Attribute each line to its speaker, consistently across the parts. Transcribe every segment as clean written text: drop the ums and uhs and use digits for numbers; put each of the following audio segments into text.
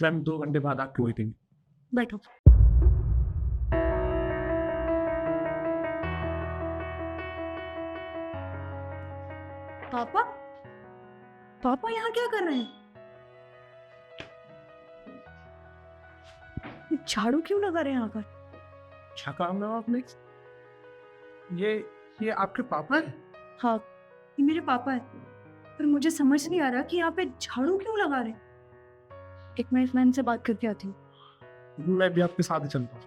Speaker 1: स्वयं 2 घंटे बाद आपकी वेटिंग।
Speaker 2: बैठो। पापा, पापा यहाँ क्या कर रहे हैं? झाड़ू क्यों लगा रहे हैं यहाँ पर?
Speaker 1: क्या काम है आपने? ये आपके पापा है?
Speaker 2: हाँ, ये मेरे पापा है, पर मुझे समझ नहीं आ रहा कि यहाँ पे झाड़ू क्यों लगा रहे हैं। एक मिनट, मैं इनसे बात करके आती हूँ।
Speaker 1: मैं भी आपके साथ ही चलता हूँ।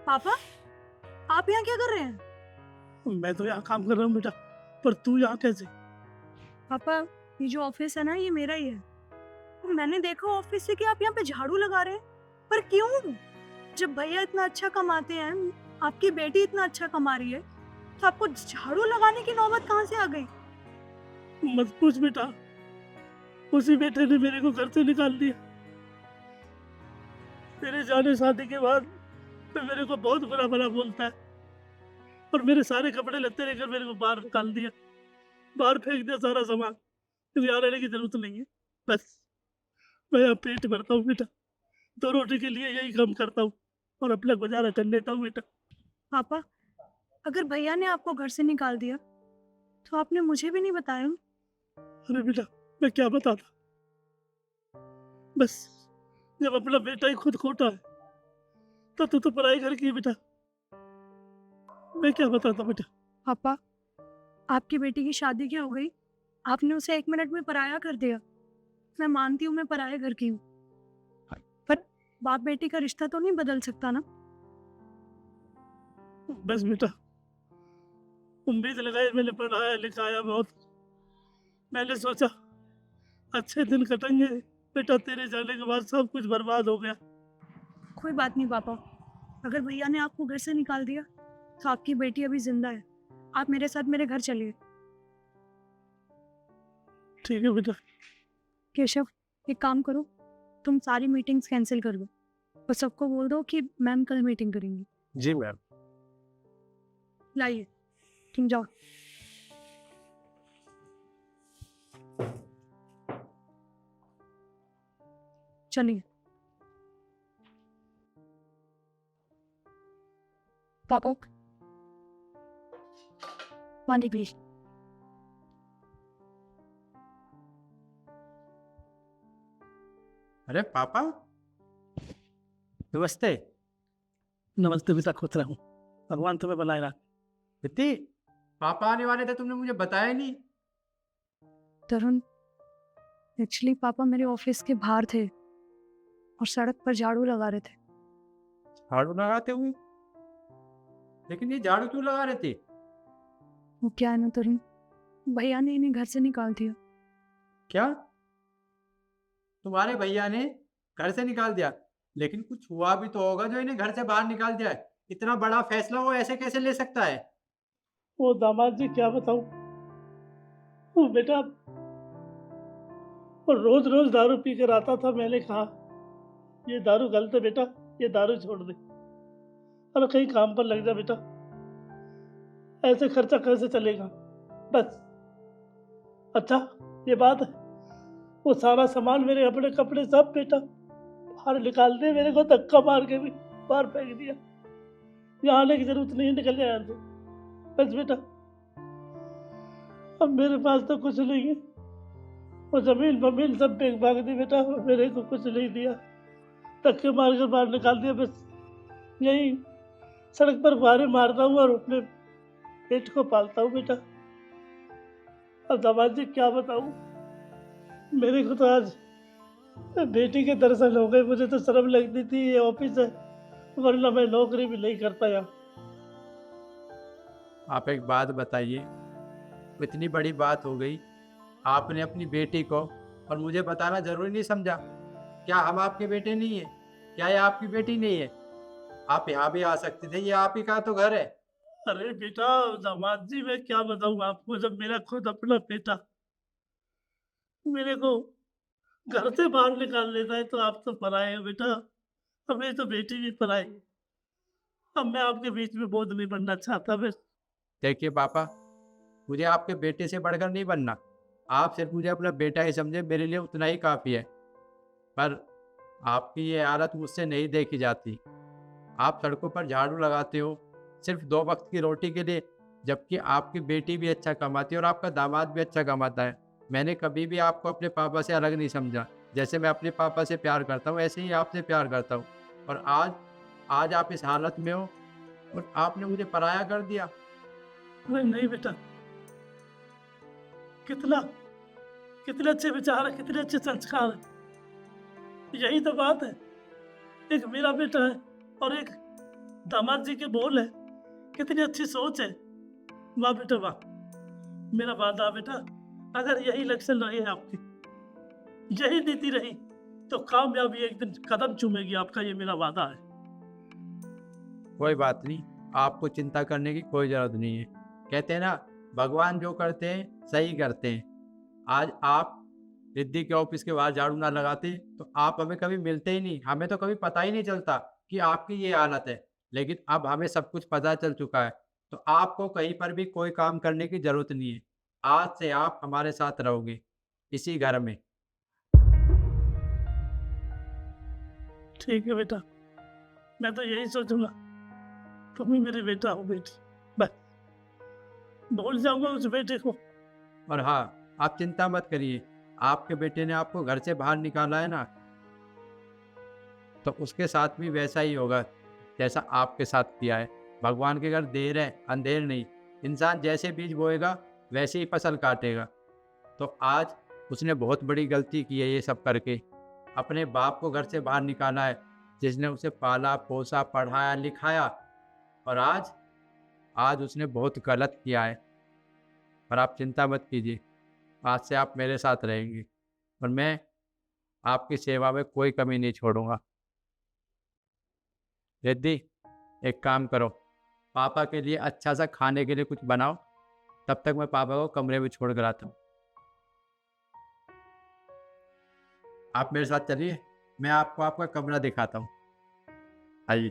Speaker 2: पापा, आप यहाँ क्या कर रहे हैं?
Speaker 3: मैं तो यहाँ काम कर रहा हूँ बेटा, पर तू यहाँ कैसे?
Speaker 2: पापा, ये जो ऑफिस है ना, ये मेरा ही है। तो मैंने देखा ऑफिस से कि आप यहाँ पे झाड़ू लगा रहे हैं, पर क्यों? जब भैया इतना अच्छा कमाते हैं, आपकी बेटी इतना अच्छा कमा रही है, तो आपको झाड़ू लगाने की नौबत कहाँ से आ गई?
Speaker 3: मत पूछ बेटा, उसी बेटे ने मेरे को घर से निकाल दिया। तेरे जाने शादी के बाद तो मेरे को बहुत बुरा भला बोलता है, और मेरे सारे कपड़े लत्ते लेकर मेरे को बाहर निकाल दिया, बाहर फेंक दिया सारा सामान। तुझे यहाँ रहने की जरूरत नहीं है। बस मैं यहाँ पेट भरता हूँ बेटा, 2 रोटी के लिए यही काम करता हूँ और अपना गुजारा कर लेता हूँ बेटा।
Speaker 2: पापा, अगर भैया ने आपको घर से निकाल दिया तो आपने मुझे भी नहीं बताया।
Speaker 3: अरे बेटा, मैं क्या बताता, बस जब अपना बेटा ही खुद खोटा है तब तो पढ़ाई घर की है बेटा। मैं क्या बताता बेटा।
Speaker 2: पापा, आपकी बेटी की शादी क्या हो गई? आपने उसे 1 मिनट में पराया कर दिया। मैं मानती हूँ मैं पराये घर की हूँ, पर बाप बेटी का रिश्ता तो नहीं बदल सकता ना।
Speaker 3: बस बेटा, उम्मीद लगाई, मैंने पढ़ाया लिखाया बहुत, मैंने सोचा अच्छे दिन कटेंगे, बेटा तेरे जाने के बाद सब कुछ बर्बाद हो गया।
Speaker 2: कोई बात नहीं पापा, अगर भैया ने आपको घर से निकाल दिया तो आपकी बेटी अभी जिंदा है। आप मेरे साथ मेरे घर चलिए।
Speaker 3: ठीक है बेटा।
Speaker 2: केशव, एक काम करो, तुम सारी मीटिंग्स कैंसिल कर दो और सबको बोल दो कि मैम कल मीटिंग करेंगी।
Speaker 1: जी मैम।
Speaker 2: लाइए, तुम जाओ। चलिए। पापा, पानी प्लीज।
Speaker 4: अरे पापा, नमस्ते।
Speaker 3: नमस्ते बेटा, खुश रहूं, भगवान तुम्हें बनाए रहा।
Speaker 4: इतनी पापा आने वाले थे, तुमने मुझे बताया नहीं।
Speaker 2: तरुण, एक्चुअली पापा मेरे ऑफिस के बाहर थे और सड़क पर झाड़ू लगा रहे थे।
Speaker 4: झाड़ू लगाते हुए? लेकिन ये झाड़ू क्यों लगा रहे थे?
Speaker 2: वो क्या है ना तरुण, भैया ने इन्हें घर से निकाल दिया।
Speaker 4: क्या तुम्हारे भैया ने घर से निकाल दिया? लेकिन कुछ हुआ भी तो होगा जो इन्हें घर से बाहर निकाल दिया है। इतना बड़ा फैसला वो ऐसे कैसे ले सकता है?
Speaker 3: वो दामाद जी क्या बताऊं, वो बेटा वो रोज रोज दारू पी कर आता था। मैंने कहा ये दारू गलत है बेटा, ये दारू छोड़ दे और कहीं काम पर लग जा बेटा, ऐसे खर्चा कैसे चलेगा। बस अच्छा ये बात है, वो सारा सामान मेरे अपने कपड़े सब बेटा बाहर निकाल दिए, मेरे को धक्का मार के भी बाहर फेंक दिया। यहाँ आने की जरूरत नहीं, निकल जाए यहाँ से। बस बेटा अब मेरे पास तो कुछ नहीं है, वो जमीन बमीन सब बेच भाग दी बेटा, मेरे को कुछ नहीं दिया, धक्के मार कर बाहर निकाल दिया। बस यही सड़क पर बाहर मारता हूँ और अपने पेट को पालता हूँ बेटा। अब दामाद जी क्या बताऊँ, मेरे को तो आज बेटी के दर्शन हो गए। मुझे तो शर्म लगती थी, ये ऑफिस है, वरना मैं नौकरी भी नहीं करता यहाँ।
Speaker 4: आप एक बात बताइए, इतनी बड़ी बात हो गई, आपने अपनी बेटी को और मुझे बताना जरूरी नहीं समझा? क्या हम आपके बेटे नहीं है? क्या ये आपकी बेटी नहीं है? आप यहाँ भी आ सकते थे, ये आप ही का तो घर है।
Speaker 3: अरे बेटा दामाद जी, मैं क्या बताऊँ आपको, जब मेरा खुद अपना बेटा मेरे को घर से बाहर निकाल देता है तो आप तो पराए हो बेटा, हमें तो बेटी भी पराई है। अब मैं आपके बीच में बोझ नहीं बनना चाहता। बस
Speaker 4: देखिए पापा, मुझे आपके बेटे से बढ़कर नहीं बनना, आप सिर्फ मुझे अपना बेटा ही समझे, मेरे लिए उतना ही काफ़ी है। पर आपकी ये हालत मुझसे नहीं देखी जाती। आप सड़कों पर झाड़ू लगाते हो सिर्फ 2 वक्त की रोटी के लिए, जबकि आपकी बेटी भी अच्छा कमाती है और आपका दामाद भी अच्छा कमाता है। मैंने कभी भी आपको अपने पापा से अलग नहीं समझा। जैसे मैं अपने पापा से प्यार करता हूँ, ऐसे ही आपसे प्यार करता हूँ। और आज आप इस हालत में हो और आपने मुझे पराया कर दिया।
Speaker 3: अरे नहीं बेटा, कितना कितने अच्छे विचार है, कितने अच्छे संस्कार है। यही तो बात है, एक मेरा बेटा है और एक दामाद जी के बोल है। कितनी अच्छी सोच है। वाह बेटा वाह। मेरा वादा बेटा, अगर यही लक्षण रही है आपकी, यही नीति रही, तो कामयाबी एक दिन कदम चूमेगी आपका, ये मेरा वादा है।
Speaker 4: कोई बात नहीं, आपको चिंता करने की कोई ज़रूरत नहीं है। कहते हैं ना, भगवान जो करते हैं सही करते हैं। आज आप रिद्धि के ऑफिस के बाहर झाड़ू ना लगाते तो आप हमें कभी मिलते ही नहीं। हमें तो कभी पता ही नहीं चलता कि आपकी ये हालत है। लेकिन अब हमें सब कुछ पता चल चुका है, तो आपको कहीं पर भी कोई काम करने की ज़रूरत नहीं है। आज से आप हमारे साथ रहोगे, इसी घर में।
Speaker 3: ठीक है बेटा, मैं तो यही सोचूंगा, तुम ही मेरे बेटा हो बेटी। बस भूल जाऊंगा उस बेटे को।
Speaker 4: और हाँ, आप चिंता मत करिए। आपके बेटे ने आपको घर से बाहर निकाला है ना, तो उसके साथ भी वैसा ही होगा जैसा आपके साथ किया है। भगवान के घर देर है, अंधेर नहीं। इंसान जैसे बीज बोएगा वैसे ही फसल काटेगा। तो आज उसने बहुत बड़ी गलती की है ये सब करके। अपने बाप को घर से बाहर निकाला है, जिसने उसे पाला पोसा पढ़ाया लिखाया। और आज उसने बहुत गलत किया है। पर आप चिंता मत कीजिए, आज से आप मेरे साथ रहेंगे और मैं आपकी सेवा में कोई कमी नहीं छोड़ूंगा। रिद्धि, एक काम करो, पापा के लिए अच्छा सा खाने के लिए कुछ बनाओ। तब तक मैं पापा को कमरे में छोड़ कर आता हूँ। आप मेरे साथ चलिए, मैं आपको आपका कमरा दिखाता हूँ। आइए।